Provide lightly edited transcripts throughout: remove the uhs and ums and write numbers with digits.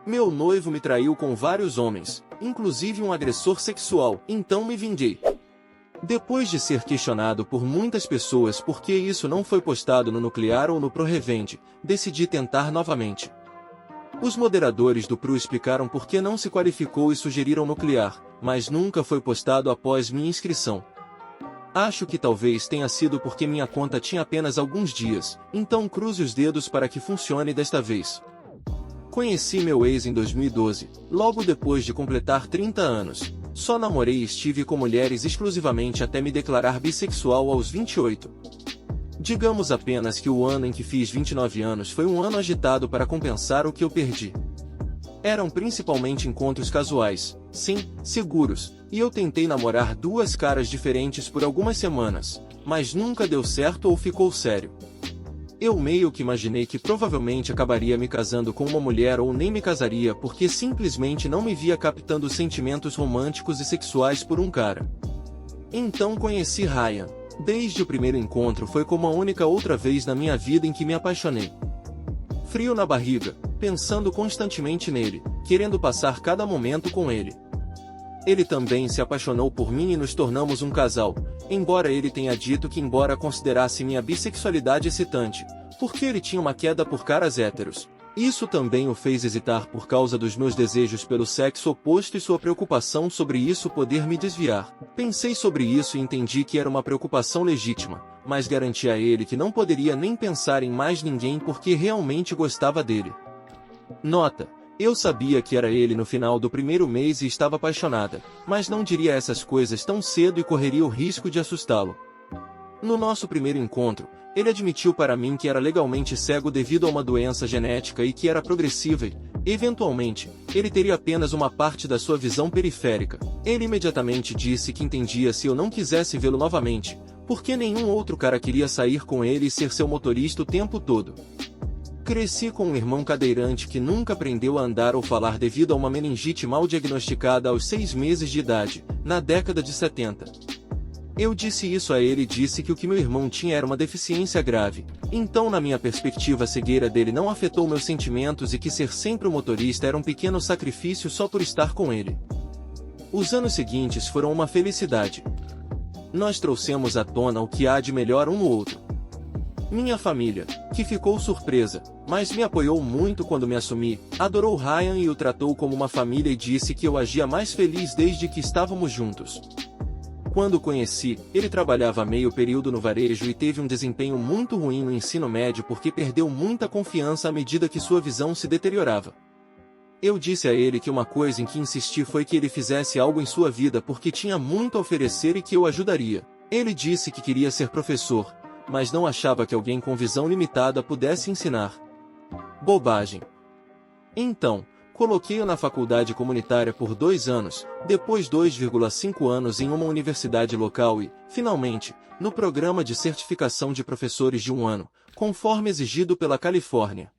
Meu noivo me traiu com vários homens, inclusive um agressor sexual, então me vinguei. Depois de ser questionado por muitas pessoas por que isso não foi postado no Nuclear ou no ProRevende, decidi tentar novamente. Os moderadores do PRU explicaram por que não se qualificou e sugeriram Nuclear, mas nunca foi postado após minha inscrição. Acho que talvez tenha sido porque minha conta tinha apenas alguns dias, então cruze os dedos para que funcione desta vez. Conheci meu ex em 2012, logo depois de completar 30 anos. Só namorei e estive com mulheres exclusivamente até me declarar bissexual aos 28. Digamos apenas que o ano em que fiz 29 anos foi um ano agitado para compensar o que eu perdi. Eram principalmente encontros casuais, sim, seguros, e eu tentei namorar duas caras diferentes por algumas semanas, mas nunca deu certo ou ficou sério. Eu meio que imaginei que provavelmente acabaria me casando com uma mulher ou nem me casaria porque simplesmente não me via captando sentimentos românticos e sexuais por um cara. Então conheci Ryan. Desde o primeiro encontro foi como a única outra vez na minha vida em que me apaixonei. Frio na barriga, pensando constantemente nele, querendo passar cada momento com ele. Ele também se apaixonou por mim e nos tornamos um casal, embora ele tenha dito que embora considerasse minha bissexualidade excitante, porque ele tinha uma queda por caras héteros. Isso também o fez hesitar por causa dos meus desejos pelo sexo oposto e sua preocupação sobre isso poder me desviar. Pensei sobre isso e entendi que era uma preocupação legítima, mas garanti a ele que não poderia nem pensar em mais ninguém porque realmente gostava dele. Nota: eu sabia que era ele no final do primeiro mês e estava apaixonada, mas não diria essas coisas tão cedo e correria o risco de assustá-lo. No nosso primeiro encontro, ele admitiu para mim que era legalmente cego devido a uma doença genética e que era progressiva e, eventualmente, ele teria apenas uma parte da sua visão periférica. Ele imediatamente disse que entendia se eu não quisesse vê-lo novamente, porque nenhum outro cara queria sair com ele e ser seu motorista o tempo todo. Cresci com um irmão cadeirante que nunca aprendeu a andar ou falar devido a uma meningite mal diagnosticada aos 6 meses de idade, na década de 70. Eu disse isso a ele e disse que o que meu irmão tinha era uma deficiência grave, então na minha perspectiva a cegueira dele não afetou meus sentimentos e que ser sempre o motorista era um pequeno sacrifício só por estar com ele. Os anos seguintes foram uma felicidade. Nós trouxemos à tona o que há de melhor um no outro. Minha família, que ficou surpresa, mas me apoiou muito quando me assumi, adorou Ryan e o tratou como uma família e disse que eu agia mais feliz desde que estávamos juntos. Quando o conheci, ele trabalhava meio período no varejo e teve um desempenho muito ruim no ensino médio porque perdeu muita confiança à medida que sua visão se deteriorava. Eu disse a ele que uma coisa em que insisti foi que ele fizesse algo em sua vida porque tinha muito a oferecer e que eu ajudaria. Ele disse que queria ser professor, mas não achava que alguém com visão limitada pudesse ensinar. Bobagem. Então, coloquei-o na faculdade comunitária por 2 anos, depois 2,5 anos em uma universidade local e, finalmente, no programa de certificação de professores de 1 ano, conforme exigido pela Califórnia.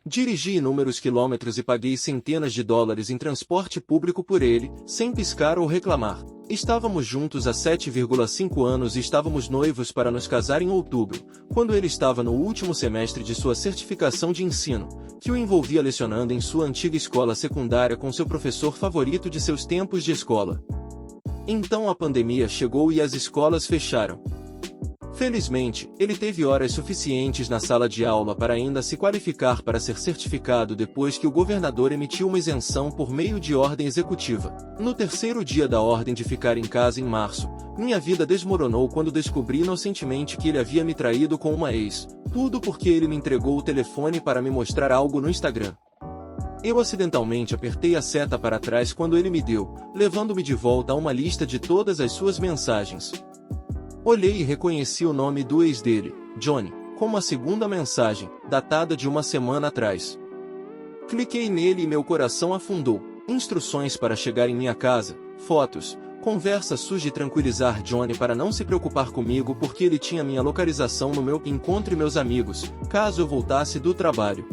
Dirigi inúmeros quilômetros e paguei centenas de dólares em transporte público por ele, sem piscar ou reclamar. Estávamos juntos há 7,5 anos e estávamos noivos para nos casar em outubro, quando ele estava no último semestre de sua certificação de ensino, que o envolvia lecionando em sua antiga escola secundária com seu professor favorito de seus tempos de escola. Então a pandemia chegou e as escolas fecharam. Felizmente, ele teve horas suficientes na sala de aula para ainda se qualificar para ser certificado depois que o governador emitiu uma isenção por meio de ordem executiva. No terceiro dia da ordem de ficar em casa em março, minha vida desmoronou quando descobri inocentemente que ele havia me traído com uma ex, tudo porque ele me entregou o telefone para me mostrar algo no Instagram. Eu acidentalmente apertei a seta para trás quando ele me deu, levando-me de volta a uma lista de todas as suas mensagens. Olhei e reconheci o nome do ex dele, Johnny, como a segunda mensagem, datada de uma semana atrás. Cliquei nele e meu coração afundou. Instruções para chegar em minha casa, fotos, conversa suja e tranquilizar Johnny para não se preocupar comigo porque ele tinha minha localização no meu encontro e meus amigos, caso eu voltasse do trabalho.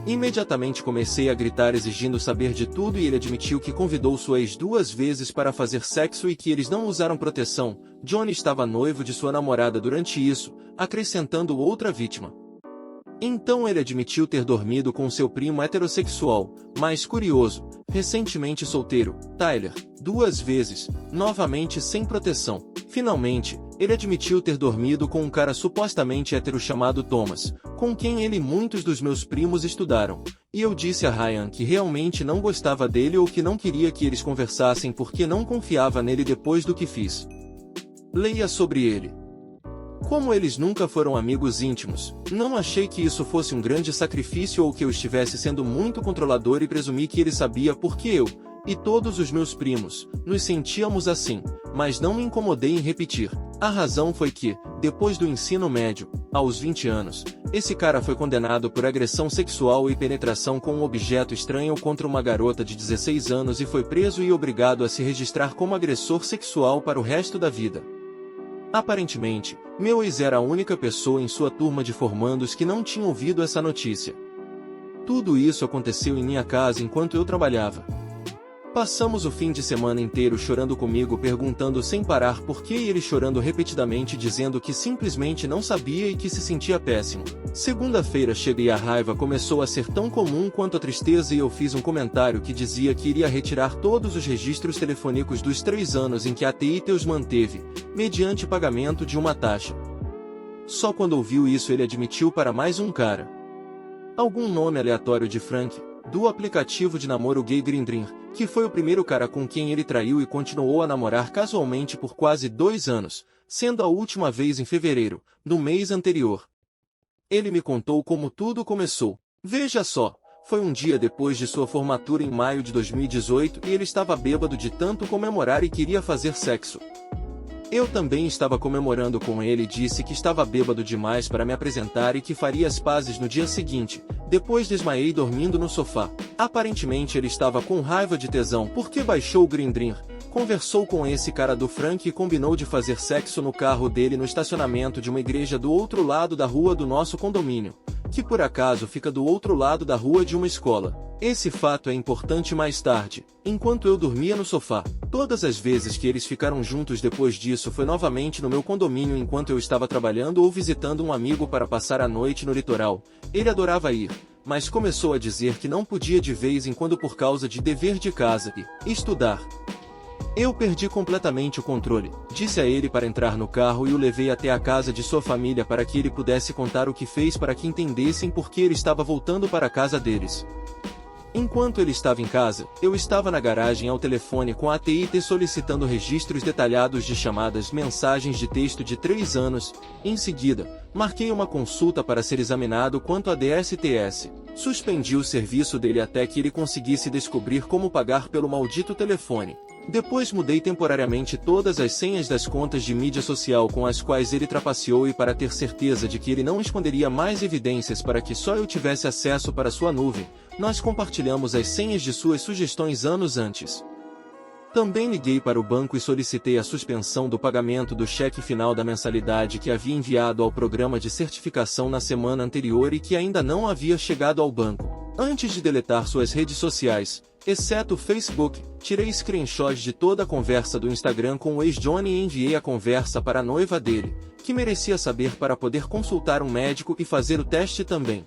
Imediatamente comecei a gritar exigindo saber de tudo e ele admitiu que convidou sua ex 2 vezes para fazer sexo e que eles não usaram proteção. Johnny estava noivo de sua namorada durante isso, acrescentando outra vítima. Então ele admitiu ter dormido com seu primo heterossexual, mais curioso, recentemente solteiro, Tyler, 2 vezes, novamente sem proteção. Finalmente, ele admitiu ter dormido com um cara supostamente hétero chamado Thomas, com quem ele e muitos dos meus primos estudaram. E eu disse a Ryan que realmente não gostava dele ou que não queria que eles conversassem porque não confiava nele depois do que fiz. Leia sobre ele. Como eles nunca foram amigos íntimos, não achei que isso fosse um grande sacrifício ou que eu estivesse sendo muito controlador e presumi que ele sabia porque eu, e todos os meus primos, nos sentíamos assim, mas não me incomodei em repetir. A razão foi que, depois do ensino médio, aos 20 anos, esse cara foi condenado por agressão sexual e penetração com um objeto estranho contra uma garota de 16 anos e foi preso e obrigado a se registrar como agressor sexual para o resto da vida. Aparentemente, meu ex era a única pessoa em sua turma de formandos que não tinha ouvido essa notícia. Tudo isso aconteceu em minha casa enquanto eu trabalhava. Passamos o fim de semana inteiro chorando comigo perguntando sem parar por que e ele chorando repetidamente dizendo que simplesmente não sabia e que se sentia péssimo. Segunda-feira cheguei e a raiva começou a ser tão comum quanto a tristeza e eu fiz um comentário que dizia que iria retirar todos os registros telefônicos dos 3 anos em que a TIT os manteve, mediante pagamento de uma taxa. Só quando ouviu isso ele admitiu para mais um cara. Algum nome aleatório de Frank, do aplicativo de namoro gay Grindr, que foi o primeiro cara com quem ele traiu e continuou a namorar casualmente por quase 2 anos, sendo a última vez em fevereiro, no mês anterior. Ele me contou como tudo começou. Veja só, foi um dia depois de sua formatura em maio de 2018 e ele estava bêbado de tanto comemorar e queria fazer sexo. Eu também estava comemorando com ele e disse que estava bêbado demais para me apresentar e que faria as pazes no dia seguinte. Depois desmaiei dormindo no sofá. Aparentemente ele estava com raiva de tesão porque baixou o Grindr, conversou com esse cara do Frank e combinou de fazer sexo no carro dele no estacionamento de uma igreja do outro lado da rua do nosso condomínio, que por acaso fica do outro lado da rua de uma escola. Esse fato é importante mais tarde, enquanto eu dormia no sofá. Todas as vezes que eles ficaram juntos depois disso foi novamente no meu condomínio enquanto eu estava trabalhando ou visitando um amigo para passar a noite no litoral. Ele adorava ir, mas começou a dizer que não podia de vez em quando por causa de dever de casa e estudar. Eu perdi completamente o controle, disse a ele para entrar no carro e o levei até a casa de sua família para que ele pudesse contar o que fez para que entendessem por que ele estava voltando para a casa deles. Enquanto ele estava em casa, eu estava na garagem ao telefone com a TIT solicitando registros detalhados de chamadas mensagens de texto de 3 anos. Em seguida, marquei uma consulta para ser examinado quanto a DSTS. Suspendi o serviço dele até que ele conseguisse descobrir como pagar pelo maldito telefone. Depois mudei temporariamente todas as senhas das contas de mídia social com as quais ele trapaceou e para ter certeza de que ele não esconderia mais evidências para que só eu tivesse acesso para sua nuvem, nós compartilhamos as senhas de suas sugestões anos antes. Também liguei para o banco e solicitei a suspensão do pagamento do cheque final da mensalidade que havia enviado ao programa de certificação na semana anterior e que ainda não havia chegado ao banco. Antes de deletar suas redes sociais, exceto o Facebook, tirei screenshots de toda a conversa do Instagram com o ex-Johnny e enviei a conversa para a noiva dele, que merecia saber para poder consultar um médico e fazer o teste também.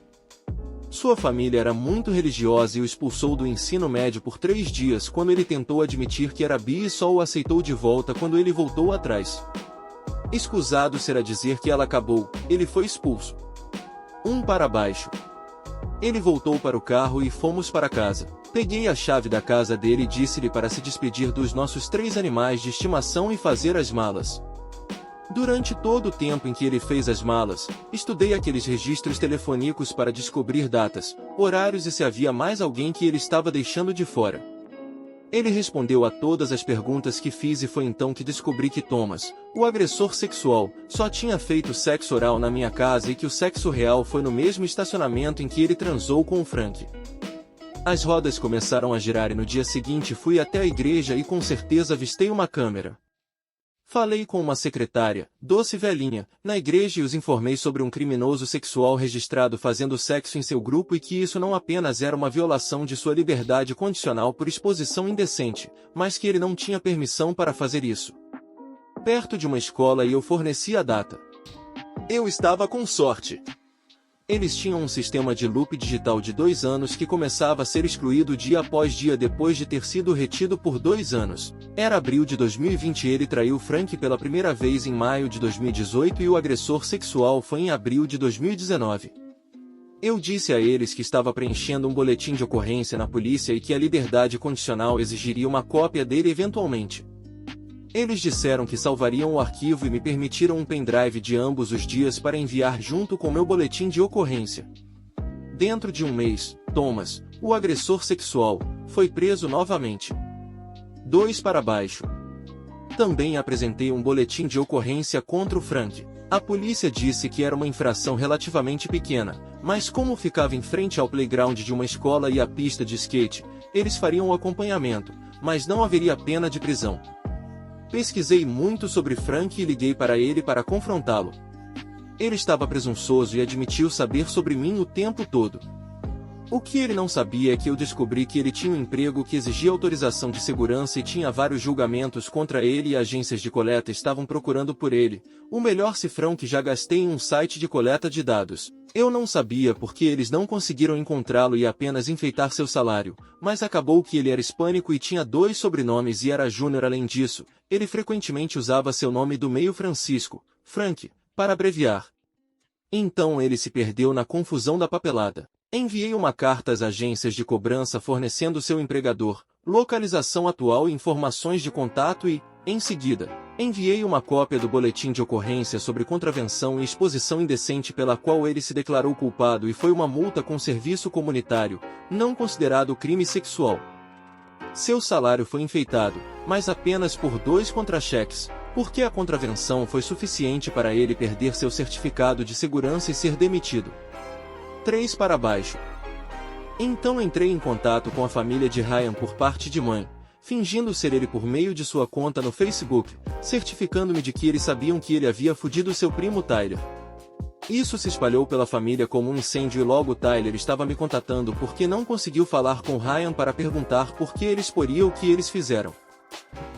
Sua família era muito religiosa e o expulsou do ensino médio por 3 dias quando ele tentou admitir que era bi e só o aceitou de volta quando ele voltou atrás. Escusado será dizer que ela acabou, ele foi expulso. Para baixo. Ele voltou para o carro e fomos para casa. Peguei a chave da casa dele e disse-lhe para se despedir dos nossos 3 animais de estimação e fazer as malas. Durante todo o tempo em que ele fez as malas, estudei aqueles registros telefônicos para descobrir datas, horários e se havia mais alguém que ele estava deixando de fora. Ele respondeu a todas as perguntas que fiz e foi então que descobri que Thomas, o agressor sexual, só tinha feito sexo oral na minha casa e que o sexo real foi no mesmo estacionamento em que ele transou com o Frank. As rodas começaram a girar e no dia seguinte fui até a igreja e com certeza avistei uma câmera. Falei com uma secretária, doce velhinha, na igreja e os informei sobre um criminoso sexual registrado fazendo sexo em seu grupo e que isso não apenas era uma violação de sua liberdade condicional por exposição indecente, mas que ele não tinha permissão para fazer isso. Perto de uma escola e eu forneci a data. Eu estava com sorte. Eles tinham um sistema de loop digital de 2 anos que começava a ser excluído dia após dia depois de ter sido retido por 2 anos. Era abril de 2020 e ele traiu Frank pela primeira vez em maio de 2018 e o agressor sexual foi em abril de 2019. Eu disse a eles que estava preenchendo um boletim de ocorrência na polícia e que a liberdade condicional exigiria uma cópia dele eventualmente. Eles disseram que salvariam o arquivo e me permitiram um pendrive de ambos os dias para enviar junto com meu boletim de ocorrência. Dentro de um mês, Thomas, o agressor sexual, foi preso novamente. 2 para baixo. Também apresentei um boletim de ocorrência contra o Frank. A polícia disse que era uma infração relativamente pequena, mas como ficava em frente ao playground de uma escola e à pista de skate, eles fariam o acompanhamento, mas não haveria pena de prisão. Pesquisei muito sobre Frank e liguei para ele para confrontá-lo. Ele estava presunçoso e admitiu saber sobre mim o tempo todo. O que ele não sabia é que eu descobri que ele tinha um emprego que exigia autorização de segurança e tinha vários julgamentos contra ele e agências de coleta estavam procurando por ele, o melhor cifrão que já gastei em um site de coleta de dados. Eu não sabia porque eles não conseguiram encontrá-lo e apenas enfeitar seu salário, mas acabou que ele era hispânico e tinha 2 sobrenomes e era júnior além disso, ele frequentemente usava seu nome do meio Francisco, Frank, para abreviar. Então ele se perdeu na confusão da papelada. Enviei uma carta às agências de cobrança fornecendo seu empregador, localização atual e informações de contato e, em seguida, enviei uma cópia do boletim de ocorrência sobre contravenção e exposição indecente pela qual ele se declarou culpado e foi uma multa com serviço comunitário, não considerado crime sexual. Seu salário foi enfeitado, mas apenas por 2 contra-cheques, porque a contravenção foi suficiente para ele perder seu certificado de segurança e ser demitido. 3 para baixo. Então entrei em contato com a família de Ryan por parte de mãe, fingindo ser ele por meio de sua conta no Facebook, certificando-me de que eles sabiam que ele havia fudido seu primo Tyler. Isso se espalhou pela família como um incêndio e logo Tyler estava me contatando porque não conseguiu falar com Ryan para perguntar por que ele exporia o que eles fizeram.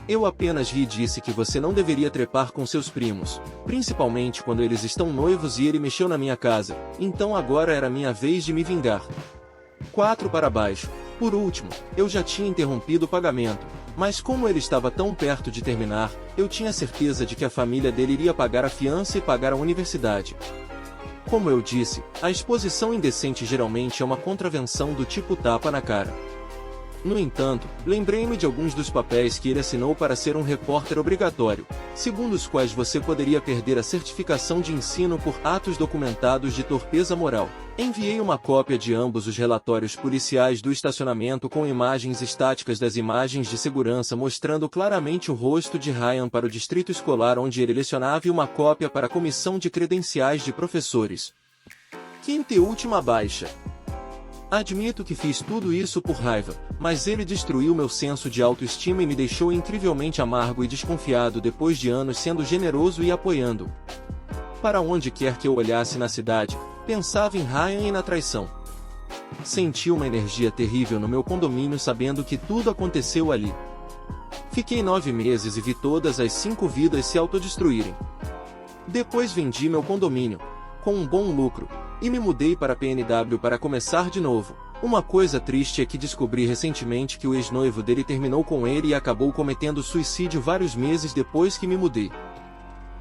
Eu apenas ri e disse que você não deveria trepar com seus primos, principalmente quando eles estão noivos e ele mexeu na minha casa, então agora era minha vez de me vingar. 4 para baixo. Por último, eu já tinha interrompido o pagamento, mas como ele estava tão perto de terminar, eu tinha certeza de que a família dele iria pagar a fiança e pagar a universidade. Como eu disse, a exposição indecente geralmente é uma contravenção do tipo tapa na cara. No entanto, lembrei-me de alguns dos papéis que ele assinou para ser um repórter obrigatório, segundo os quais você poderia perder a certificação de ensino por atos documentados de torpeza moral. Enviei uma cópia de ambos os relatórios policiais do estacionamento com imagens estáticas das imagens de segurança mostrando claramente o rosto de Ryan para o distrito escolar onde ele lecionava e uma cópia para a comissão de credenciais de professores. 5ª e última baixa. Admito que fiz tudo isso por raiva, mas ele destruiu meu senso de autoestima e me deixou incrivelmente amargo e desconfiado depois de anos sendo generoso e apoiando. Para onde quer que eu olhasse na cidade, pensava em Ryan e na traição. Senti uma energia terrível no meu condomínio sabendo que tudo aconteceu ali. Fiquei 9 meses e vi todas as 5 vidas se autodestruírem. Depois vendi meu condomínio, com um bom lucro, e me mudei para PNW para começar de novo. Uma coisa triste é que descobri recentemente que o ex-noivo dele terminou com ele e acabou cometendo suicídio vários meses depois que me mudei.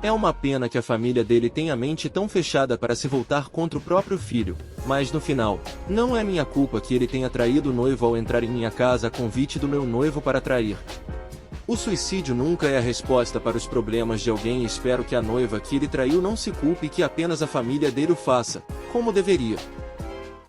É uma pena que a família dele tenha a mente tão fechada para se voltar contra o próprio filho, mas no final, não é minha culpa que ele tenha traído o noivo ao entrar em minha casa a convite do meu noivo para trair. O suicídio nunca é a resposta para os problemas de alguém e espero que a noiva que ele traiu não se culpe e que apenas a família dele o faça, como deveria.